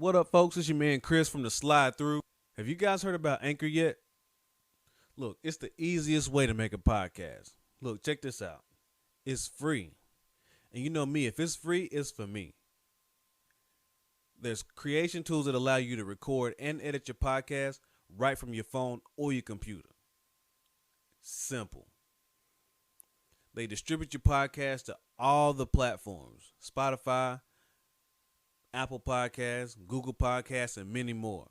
What up, folks? It's your man Chris from the Slide Thru. Have you guys heard about Anchor yet? Look, it's the easiest way to make a podcast. Look, check this out. It's free. And you know me, if it's free, it's for me. There's creation tools that allow you to record and edit your podcast right from your phone or your computer. Simple. They distribute your podcast to all the platforms: Spotify, Apple Podcasts, Google Podcasts, and many more.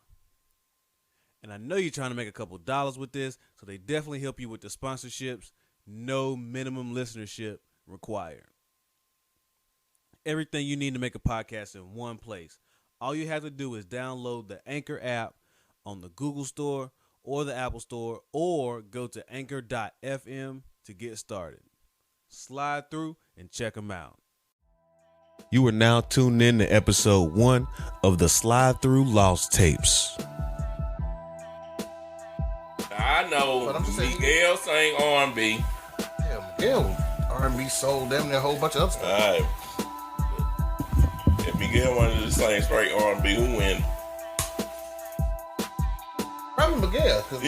And I know you're trying to make a couple dollars with this, so they definitely help you with the sponsorships. No minimum listenership required. Everything you need to make a podcast in one place. All you have to do is download the Anchor app on the Google Store or the Apple Store, or go to anchor.fm to get started. Slide through and check them out. You are now tuned in to episode 1 of the Slide Thru Lost Tapes. I know Miguel sang R&B. Yeah, Miguel R&B sold them a whole bunch of other stuff. All right. If Miguel wanted to sing straight R&B, who win? Probably Miguel, because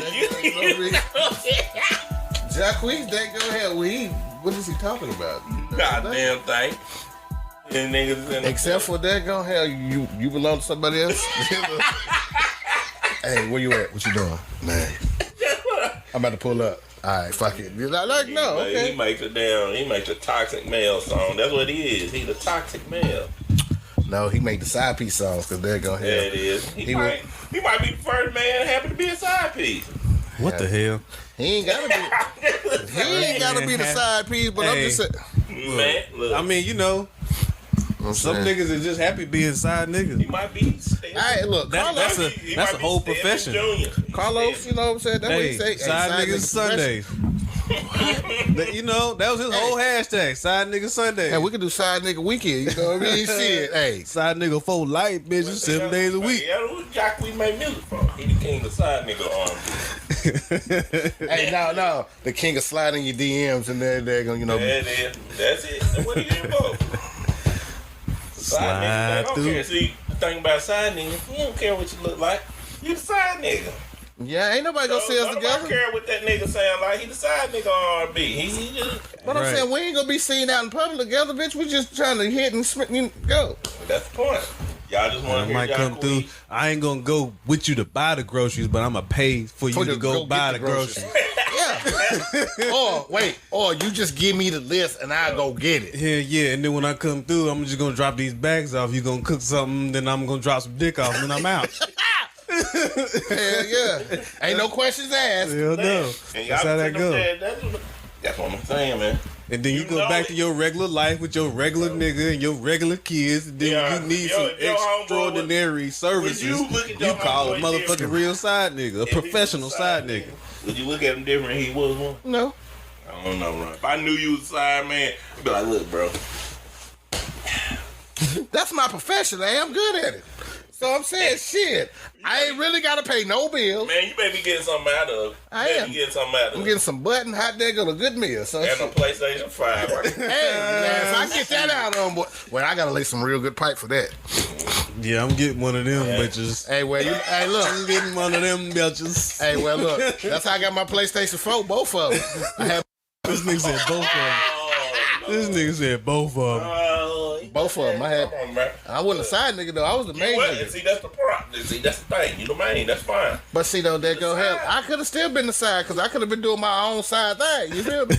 Jacquees, that go ahead. What is he talking about? Goddamn thing. And niggas in except for that, go hell, you belong to somebody else. Hey, where you at? What you doing, man? I'm about to pull up. All right, fuck it. No, okay. He makes a toxic male song. That's what he is. He's a toxic male. No, he make the side piece songs because they're going to hell. Yeah, it is. He might be the first man happy to be a side piece. What the hell? He ain't gotta be the side piece, but I'm just saying. Man, look. I mean, you know, some niggas are just happy being side niggas. He might be. Hey, look, that's a whole profession. Carlos, you know what I'm saying? That's what he say. Side niggas Sundays. You know, that was his whole hashtag. Side nigga Sunday. Hey, we could do side nigga weekend. You know what I mean? Shit. Hey, side nigga 4 light bitches 7 days a week. Yeah, who Jack we made music for? He the king of side nigga R&B. Hey, no, the king of sliding your DMs and they're gonna, you know. That's it. What are you here for? Side nigga, I don't care. See, the thing about side nigga, you don't care what you look like. You the side nigga. Yeah, ain't nobody gonna see us together. I don't care what that nigga sound like. He the side nigga R&B. He just. But I'm saying we ain't gonna be seen out in public together, bitch. We just trying to hit and go. That's the point. Y'all just want to hear might come through. I ain't gonna go with you to buy the groceries, but I'm gonna pay for you to go buy the groceries. Yeah. or you just give me the list and I'll go get it. Yeah. And then when I come through, I'm just gonna drop these bags off. You gonna cook something, then I'm gonna drop some dick off, and then I'm out. Hell yeah. Ain't no questions asked. Hell no. That's how that go. That's what I'm saying, man. And then you go back to your regular life with your regular nigga and your regular kids. And then you need some extraordinary services. You call a motherfucking real side nigga, a professional side nigga. Would you look at him different if he was one? No. I don't know, right? If I knew you was a side man, I'd be like, look, bro. That's my profession. I'm good at it. So I'm saying, shit, I ain't really got to pay no bills. Man, you may be getting something out of it. I'm getting some button, hot dog, and a good meal. So and a PlayStation 5. Right? Hey, man, if I get that out of them, boy, well, I got to lay some real good pipe for that. Yeah, I'm getting one of them bitches. Hey, well, look. I'm getting one of them bitches. Hey, well, look. That's how I got my PlayStation 4, both of them. This nigga said both of them. This nigga said both of them. Both of them. I wasn't a side nigga though. I was the main nigga. See, that's the prop. See, that's the thing. You the main. That's fine. But see, though, that go hell. I could have still been the side because I could have been doing my own side thing. You feel me?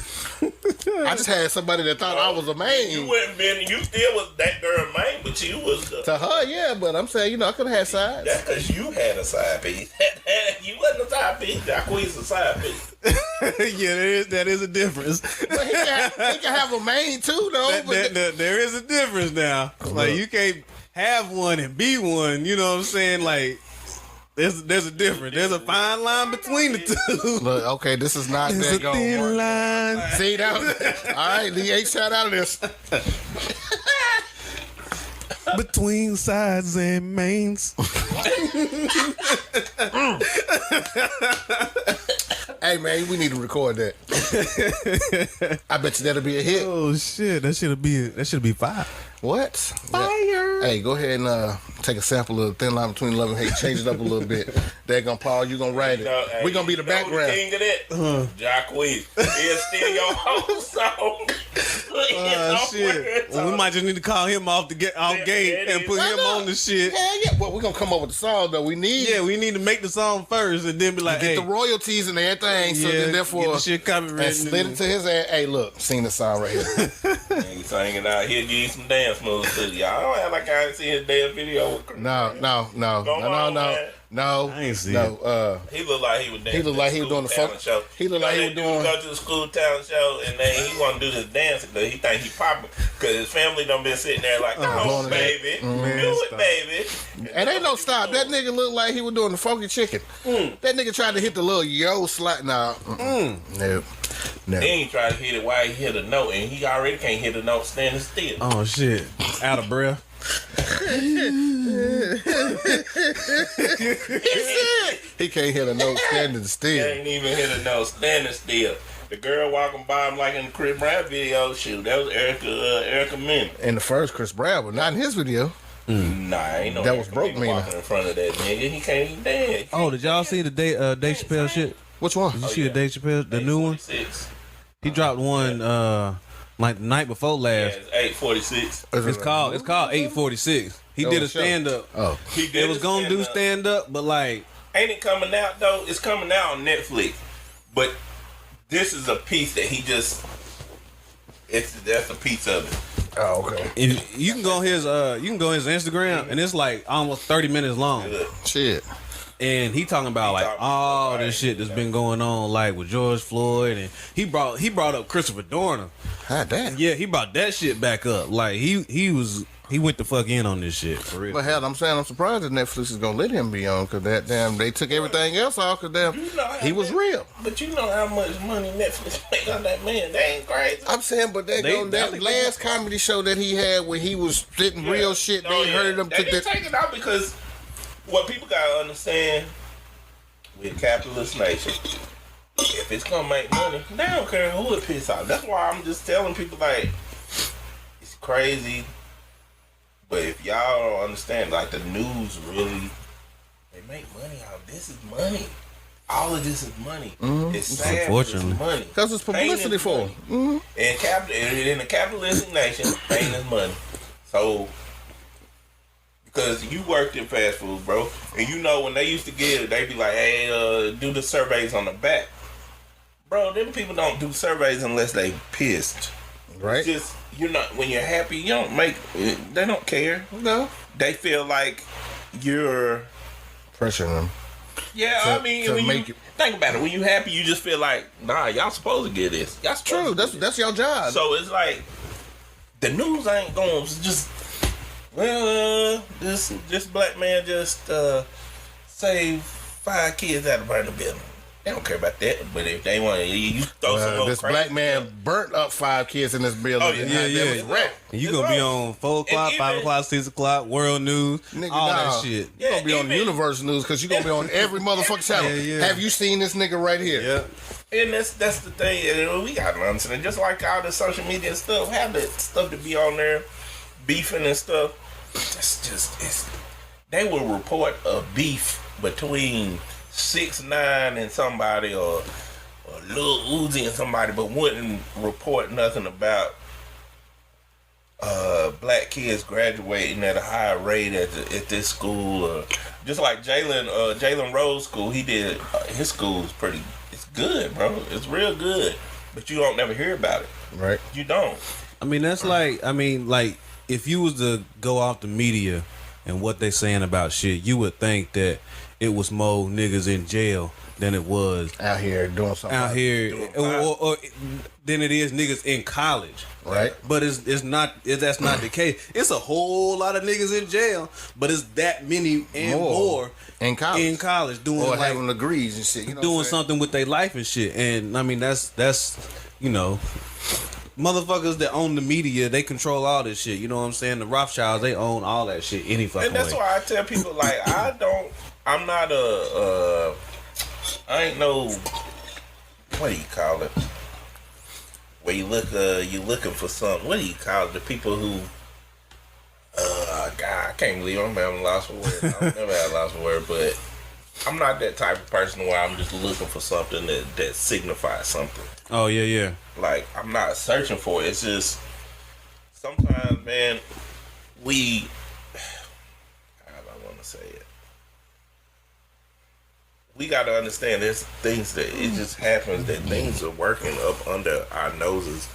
I just had somebody that thought I was a main. You wouldn't been. You still was that girl main, but you was to her, yeah. But I'm saying, I could have had sides. That's because you had a side piece. You wasn't a side piece. Jacquees a side piece. Yeah, that is a difference. But he can have a main too, though. There is a difference now. Like, you can't have one and be one. You know what I'm saying? Like, there's a difference. There's a fine line between the two. Look, okay, this is not that going. There's a thin line. See that? All right, the 8 shot out of this. Between sides and mains. Hey man, we need to record that. I bet you that'll be a hit. Oh shit, that should be fire. What? Fire. Hey, go ahead and take a sample of the Thin Line Between Love and Hate, change it up a little bit. They're gonna Paul, you gonna write it. We're gonna be the background. The king of that, Jacquees. He'll steal your whole song. Shit. Well, we might just need to call him off the gate and put him on the shit. Yeah. Well, we're gonna come up with the song though. We need to make the song first and then be like, get the royalties and everything. So then therefore, get the shit copyrighted and slid it to his ass. Hey, look, sing the song right here. He's singing out. He'll give you some dance moves to y'all. I don't act like I ain't seen his damn video with Chris. No, I ain't see it. He looked like he was dancing. He looked like he was doing the talent show. He looked like he was doing. Go to the school talent show and then he want to do this dancing because he think he popping because his family done been sitting there like, oh baby, do it, baby. And they don't stop. That nigga looked like he was doing the funky chicken. That nigga tried to hit the little yo slide. No. Then he tried to hit it while he hit a note and he already can't hit a note standing still. Oh shit! Out of breath. He can't hit a note standing still. Can't even hit a note standing still. The girl walking by him like in the Chris Brown video, shoot, that was Erica Mena. In the first Chris Brown, but not in his video. Nah, ain't no that was broke Mena walking in front of that nigga. He can't even dance. Oh, did y'all see the Dave Chappelle shit? Which one? Did you see the Dave Chappelle, the new one? He dropped one like the night before last. Yeah, it's 8:46. It's called 8:46. He did a stand up. Oh, it was gonna do stand up, but like, ain't it coming out though? It's coming out on Netflix, but this is a piece that he just. That's a piece of it. Oh, okay. If you can go on his Instagram, and it's like almost 30 minutes long. Shit. And he talking about like all this shit that's been going on, like with George Floyd, and he brought up Christopher Dorner. God damn. Yeah, he brought that shit back up. Like he went the fuck in on this shit for real. But hell, I'm surprised that Netflix is gonna let him be on because that damn they took everything else off because he was real. But you know how much money Netflix make on that man? They ain't crazy. I'm saying, but that last comedy show that he had where he was spitting real shit, they heard him. They didn't take it out because what people gotta understand with capitalist nation, if it's gonna make money, they don't care who it piss off. That's why I'm just telling people like it's crazy. But if y'all don't understand, like the news really, they make money out. This is money. All of this is money. It's sad, unfortunately, it's money. Because it's publicity for them. In a capitalistic nation, pain is money. So, because you worked in fast food, bro, and you know when they used to get it, they be like, hey, do the surveys on the back. Bro, them people don't do surveys unless they pissed. Right. Just you're not when you're happy. You don't make. They don't care. No. They feel like you're pressuring them. Yeah, I mean, when you think about it, when you happy, you just feel like, nah, y'all supposed to get this. That's true. That's your job. So it's like the news ain't going to just. Well, this black man just saved 5 kids out of burning building. They don't care about that, but if they want to, you throw some this black man burnt up 5 kids in this building. Oh, yeah. And you gonna be on 4 o'clock, 5 o'clock, 6 o'clock, World News, nigga, all that shit. You gonna be on Universal News because you gonna be on every motherfucking channel. Yeah. Have you seen this nigga right here? Yeah. And that's the thing. And we gotta understand. Just like all the social media stuff, have that stuff to be on there, beefing and stuff. They will report a beef between 6ix9ine and somebody or Lil Uzi and somebody, but wouldn't report nothing about black kids graduating at a higher rate at this school. Or just like Jalen Rose school, he did his school is it's good, bro. It's real good, but you don't never hear about it. Right? You don't. I mean, that's like if you was to go off the media and what they saying about shit, you would think that it was more niggas in jail than it was out here doing something. Out here, or than it is niggas in college, right? But it's not. That's not the case. It's a whole lot of niggas in jail, but it's that many and more in college doing or having degrees and shit, doing something with their life and shit. And I mean, that's motherfuckers that own the media, they control all this shit. You know what I'm saying? The Rothschilds, they own all that shit any fucking way. And that's why I tell people, like, I'm not I ain't no, what do you call it? Where you look, you looking for something. What do you call it? The people who, God, I can't can't believe I'm having lots of words. I've never had lots of words, but I'm not that type of person where I'm just looking for something that signifies something. Oh yeah. Like, I'm not searching for it. It's just sometimes, man, how do I want to say it? We got to understand there's things that it just happens that things are working up under our noses.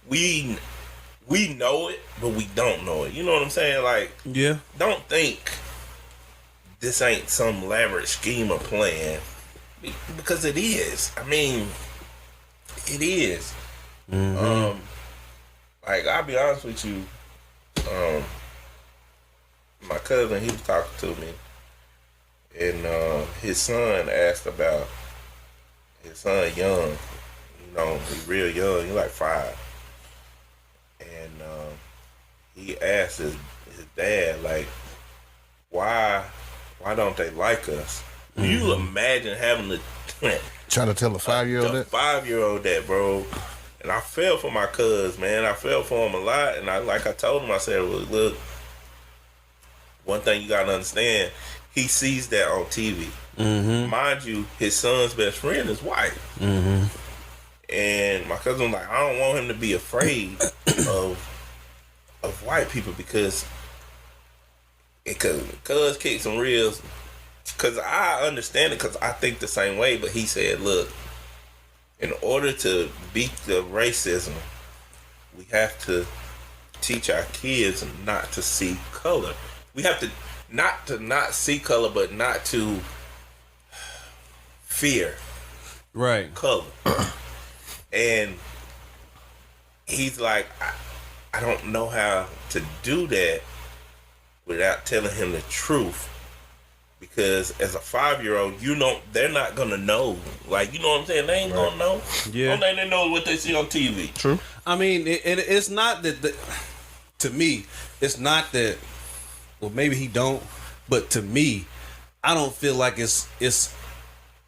We know it, but we don't know it. You know what I'm saying? Like, Yeah. don't think this ain't some elaborate scheme or plan, because it is. I mean, it is. Like, I'll be honest with you. My cousin, he was talking to me, and his son asked about his son young. You know, he's real young. He's like 5. And he asked his dad, like, why don't they like us? Mm-hmm. You imagine having to trying to tell a 5-year-old that? 5-year-old that, bro. And I felt for my cuz, man. I felt for him a lot. And I told him, I said, well, look, one thing you gotta understand, he sees that on TV. Mm-hmm. Mind you, his son's best friend is white. Mm-hmm. And my cousin was like, I don't want him to be afraid of white people, because cuz kick some reels. Because I understand it, because I think the same way. But he said, look, in order to beat the racism, we have to teach our kids not to see color. We have to not see color, but not to fear color. And he's like, I don't know how to do that without telling him the truth. Because as a 5-year-old, they're not gonna know. Like, you know what I'm saying? They ain't gonna know. Yeah. Only thing they know is what they see on TV. True. I mean, it's not that. To me, it's not that. Well, maybe he don't, but to me, I don't feel like it's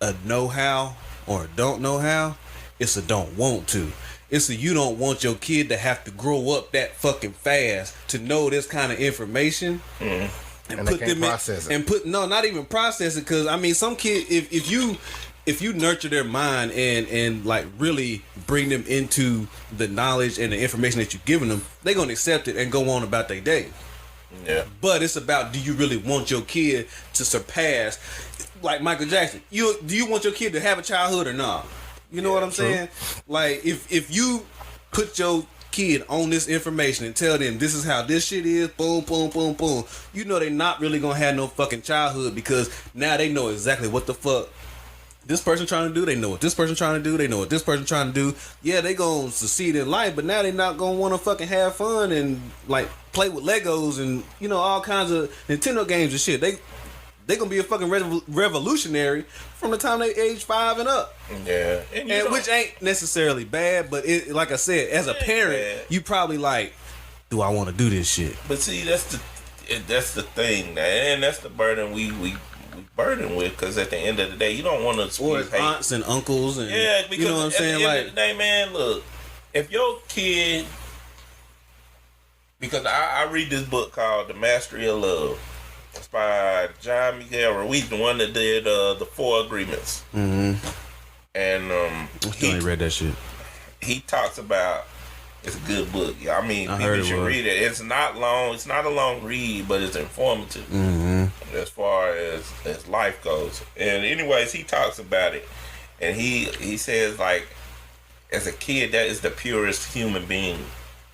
a know-how or a don't know how. It's a don't want to. It's a you don't want your kid to have to grow up that fucking fast to know this kind of information. Mm-hmm. And put them process in, it. and not even process it, because I mean, some kid, if you nurture their mind and like really bring them into the knowledge and the information that you're giving them, they're gonna accept it and go on about their day. Yeah. But it's about, do you really want your kid to surpass, like Michael Jackson? Do you want your kid to have a childhood or not? You know what I'm saying? Like, if you put your kid on this information and tell them this is how this shit is, boom, boom, boom, boom, you know they're not really gonna have no fucking childhood, because now they know exactly what the fuck this person trying to do. They know what this person trying to do. They know what this person trying to do. Yeah, they gonna succeed in life, but now they not gonna want to fucking have fun and like play with Legos and, you know, all kinds of Nintendo games and shit. They gonna be a fucking revolutionary from the time they age 5 and up. Yeah, and which ain't necessarily bad, but it, like I said, as a parent, you probably like, do I want to do this shit? But see, that's the thing, and that's the burden we burden with, because at the end of the day, you don't want to squeeze hate. Aunts and uncles, and because you know what I'm saying. At the end of the day, man, look, if your kid, because I read this book called The Mastery of Love. It's by John Miguel Ruiz, the one that did the 4 Agreements. Mm-hmm. And he read that shit. He talks about, it's a good book. Yeah, I mean, people should read it. It's not long. It's not a long read, but it's informative. Mm-hmm. As far as life goes. And anyways, he talks about it, and he says, like, as a kid, that is the purest human being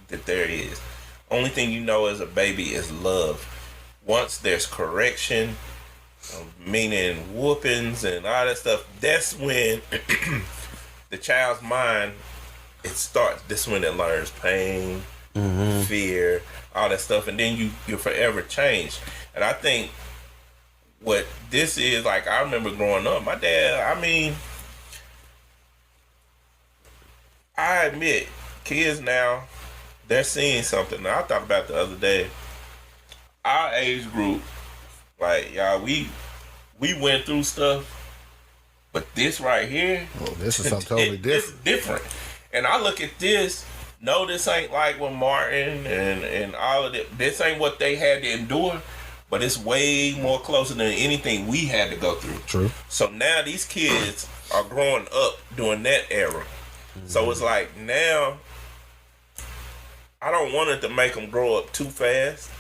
that there is. Only thing you know as a baby is love. Once there's correction, meaning whoopings and all that stuff, that's when the child's mind, it starts. This when it learns pain, fear, all that stuff, and then you're forever changed. And I think what this is, like, I remember growing up, my dad, I mean, I admit, kids now, they're seeing something. Now, I thought about the other day, our age group, like, y'all, we went through stuff, but this right here, this is something totally different. It's different. And I look at this, no, this ain't like when Martin and all of it, this ain't what they had to endure, but it's way more closer than anything we had to go through. True. So now these kids are growing up during that era. So it's like now, I don't want it to make them grow up too fast,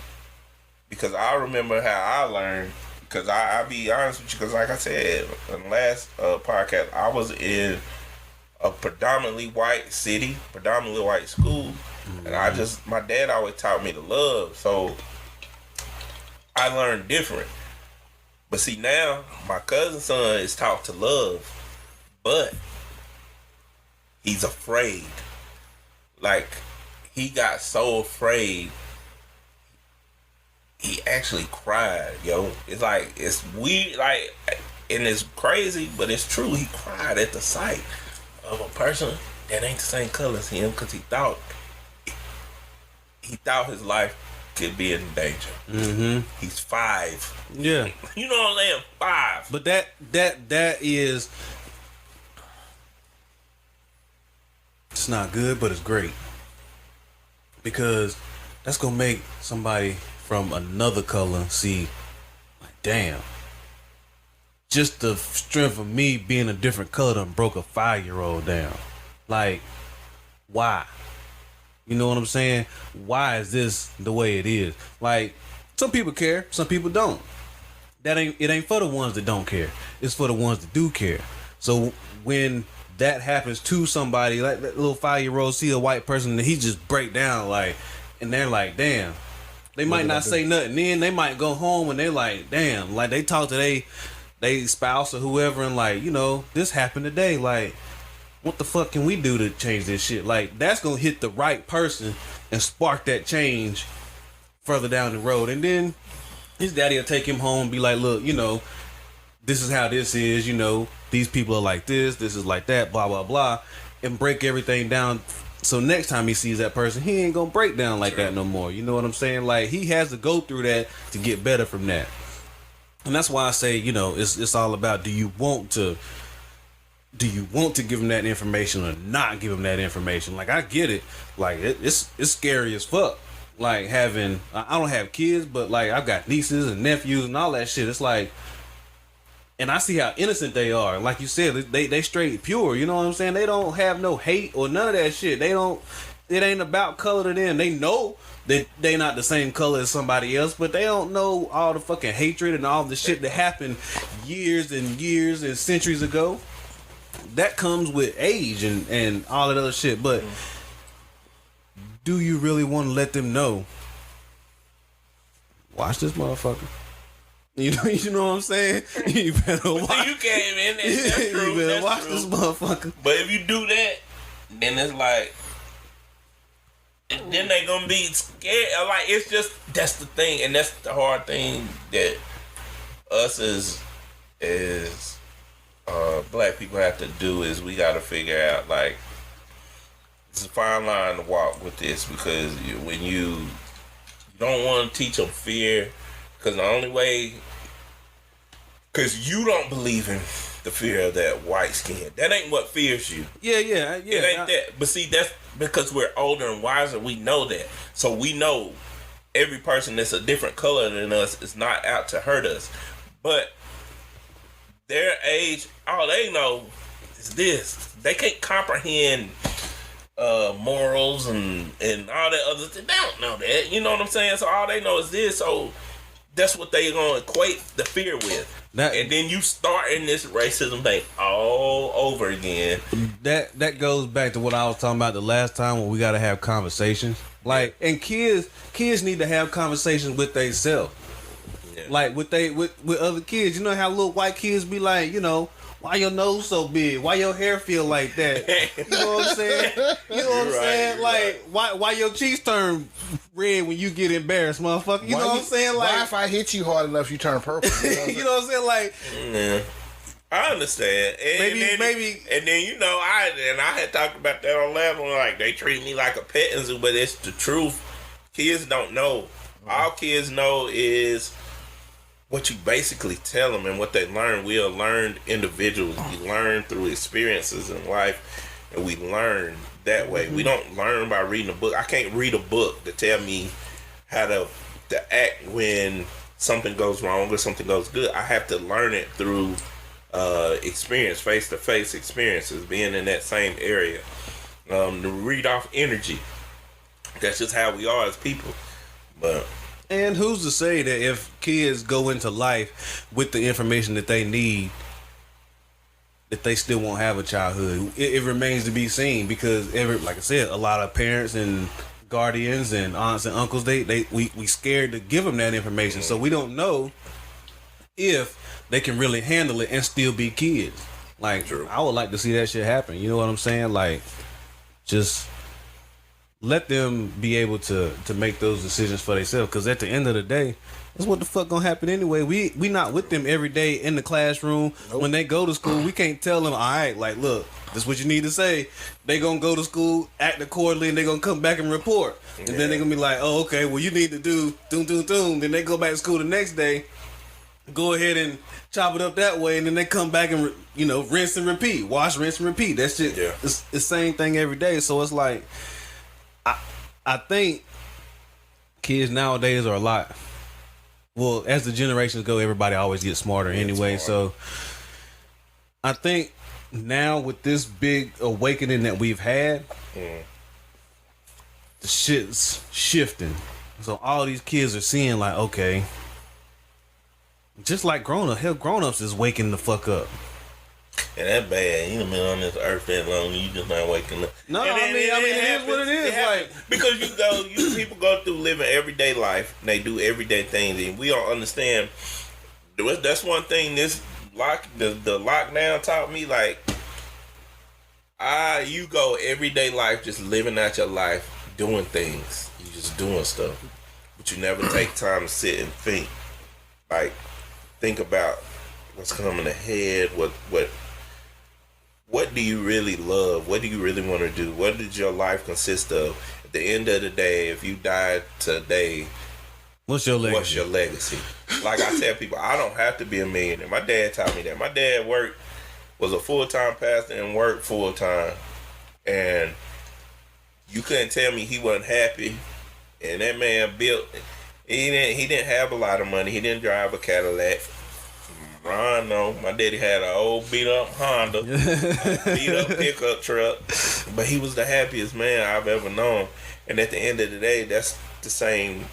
because I remember how I learned. Because I'll be honest with you, because like I said in the last podcast, I was in a predominantly white city, predominantly white school, and my dad always taught me to love, so I learned different. But see, now my cousin's son is taught to love, but he's afraid. Like, he got so afraid, he actually cried, yo. It's like, it's weird, like, and it's crazy, but it's true. He cried at the sight of a person that ain't the same color as him, because he thought his life could be in danger. Mm-hmm. He's 5. Yeah. You know what I'm saying? 5. But that is, it's not good, but it's great, because that's gonna make somebody from another color see, like, damn, just the strength of me being a different color done broke a 5-year-old down. Like, why? You know what I'm saying? Why is this the way it is? Like, some people care, some people don't. It ain't for the ones that don't care. It's for the ones that do care. So when that happens to somebody, like that little 5-year-old see a white person and he just break down, like, and they're like, damn. They might not say nothing then. They might go home and they're like, damn. Like, they talk to they spouse or whoever and, like, you know, this happened today. Like, what the fuck can we do to change this shit? Like, that's gonna hit the right person and spark that change further down the road. And then his daddy will take him home and be like, look, you know, this is how this is, you know, these people are like this is like that, blah, blah, blah, and break everything down. So next time he sees that person, he ain't gonna break down like that no more. You know what I'm saying? Like, he has to go through that to get better from that. And that's why I say, you know, it's all about, do you want to give him that information or not give him that information? Like, I get it. Like, it's scary as fuck. Like, having, I don't have kids, but, like, I've got nieces and nephews and all that shit. It's like, and I see how innocent they are. Like you said, they straight pure. You know what I'm saying? They don't have no hate or none of that shit. It ain't about color to them. They know that they not the same color as somebody else, but they don't know all the fucking hatred and all the shit that happened years and years and centuries ago. That comes with age and all that other shit. But do you really want to let them know? Watch this motherfucker. You know what I'm saying? You better watch. You came in. That's true. You better that's watch true. this motherfucker. But if you do that, then it's like, then they gonna be scared. Like, it's just, that's the thing, and that's the hard thing that us as black people have to do, is we got to figure out, like, it's a fine line to walk with this, because when you don't want to teach them fear, because the only way, because you don't believe in the fear of that white skin. That ain't what fears you. Yeah. It ain't that. But see, that's because we're older and wiser. We know that. So we know every person that's a different color than us is not out to hurt us. But their age, all they know is this. They can't comprehend morals and all that other thing. They don't know that. You know what I'm saying? So all they know is this. So that's what they gonna equate the fear with. And then you start in this racism thing all over again. That goes back to what I was talking about the last time, when we gotta have conversations. Like, and kids need to have conversations with themselves. Yeah. Like with other kids. You know how little white kids be like, you know, why your nose so big? Why your hair feel like that? You know what I'm saying? You know what I'm saying? Like, why your cheeks turn red when you get embarrassed, motherfucker? You know what I'm saying? Like, why if I hit you hard enough, you turn purple? You know what I'm saying? Like, yeah. I understand. Maybe. And then, you know, I had talked about that on last one. Like, they treat me like a pet and zoo, but it's the truth. Kids don't know. All kids know is what you basically tell them, and what they learn. We are learned individuals. We learn through experiences in life, and we learn that way. We don't learn by reading a book. I can't read a book to tell me how to act when something goes wrong or something goes good, I have to learn it through experience, face-to-face experiences, being in that same area. To read off energy. That's just how we are as people. But And who's to say that if kids go into life with the information that they need, that they still won't have a childhood? It remains to be seen, because like I said, a lot of parents and guardians and aunts and uncles, we scared to give them that information, so we don't know if they can really handle it and still be kids. Like, True. I would like to see that shit happen. You know what I'm saying? Like, just let them be able to make those decisions for themselves, because at the end of the day, that's what the fuck gonna happen anyway. We not with them every day in the classroom. Nope. When they go to school, we can't tell them, all right, like, look, this is what you need to say. They gonna go to school, act accordingly, and they gonna come back and report. And then they gonna be like, oh, okay, well, you need to do doom doom doom. Then they go back to school the next day, go ahead and chop it up that way, and then they come back and rinse and repeat, wash, rinse and repeat. That shit, it's the same thing every day. So it's like, I think kids nowadays are a lot. Well, as the generations go, everybody always gets smarter anyway. So I think now with this big awakening that we've had, the shit's shifting. So all these kids are seeing, like, okay, just like grown-ups is waking the fuck up. And that's bad. You done been on this earth that long, you just not waking up. No, I mean, it is what it is. Like, because people go through living everyday life, and they do everyday things, and we don't understand. That's one thing the lockdown taught me. Like, you go everyday life just living out your life, doing things. You just doing stuff, but you never take time to sit and think. Like, think about what's coming ahead. What do you really love? What do you really want to do? What does your life consist of? At the end of the day, if you died today, what's your legacy? What's your legacy? Like I tell people, I don't have to be a millionaire. My dad taught me that. My dad was a full-time pastor and worked full-time. And you couldn't tell me he wasn't happy. And that man built, he didn't have a lot of money. He didn't drive a Cadillac. Ron, no. My daddy had an old beat-up Honda, beat-up pickup truck. But he was the happiest man I've ever known. And at the end of the day, that's the same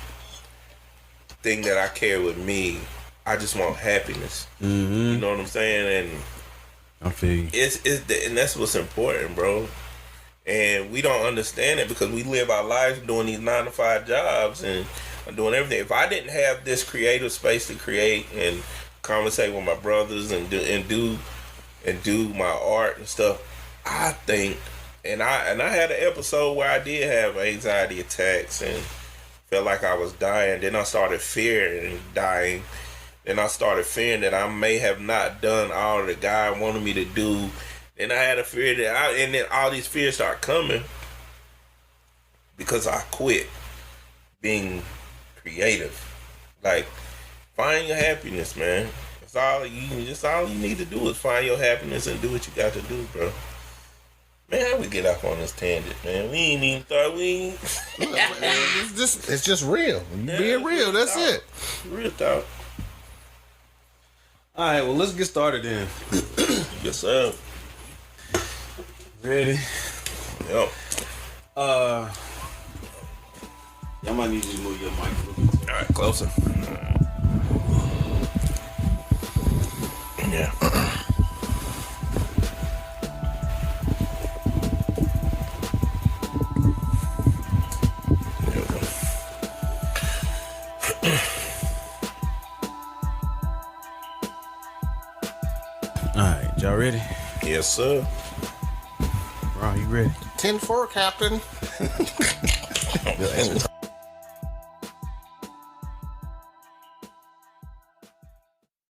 thing that I carry with me. I just want happiness. Mm-hmm. You know what I'm saying? And I feel you. And that's what's important, bro. And we don't understand it because we live our lives doing these 9-to-5 jobs and doing everything. If I didn't have this creative space to create and conversate with my brothers and do my art and stuff, I think, and I had an episode where I did have anxiety attacks and felt like I was dying. Then I started fearing dying. Then I started fearing that I may have not done all that God wanted me to do. And I had a fear and then all these fears start coming because I quit being creative. Like, find your happiness, man. That's all you need to do is find your happiness and do what you got to do, bro. Man, we get off on this tangent, man. We ain't even thought It's just real. Being real, that's it. Real talk. All right, well, let's get started then. Yes, sir. Ready? Yep. I might need you to move your mic a little bit. All right, closer. Yeah. Alright, y'all ready? Yes, sir. Ron, you ready? 10-4, Captain.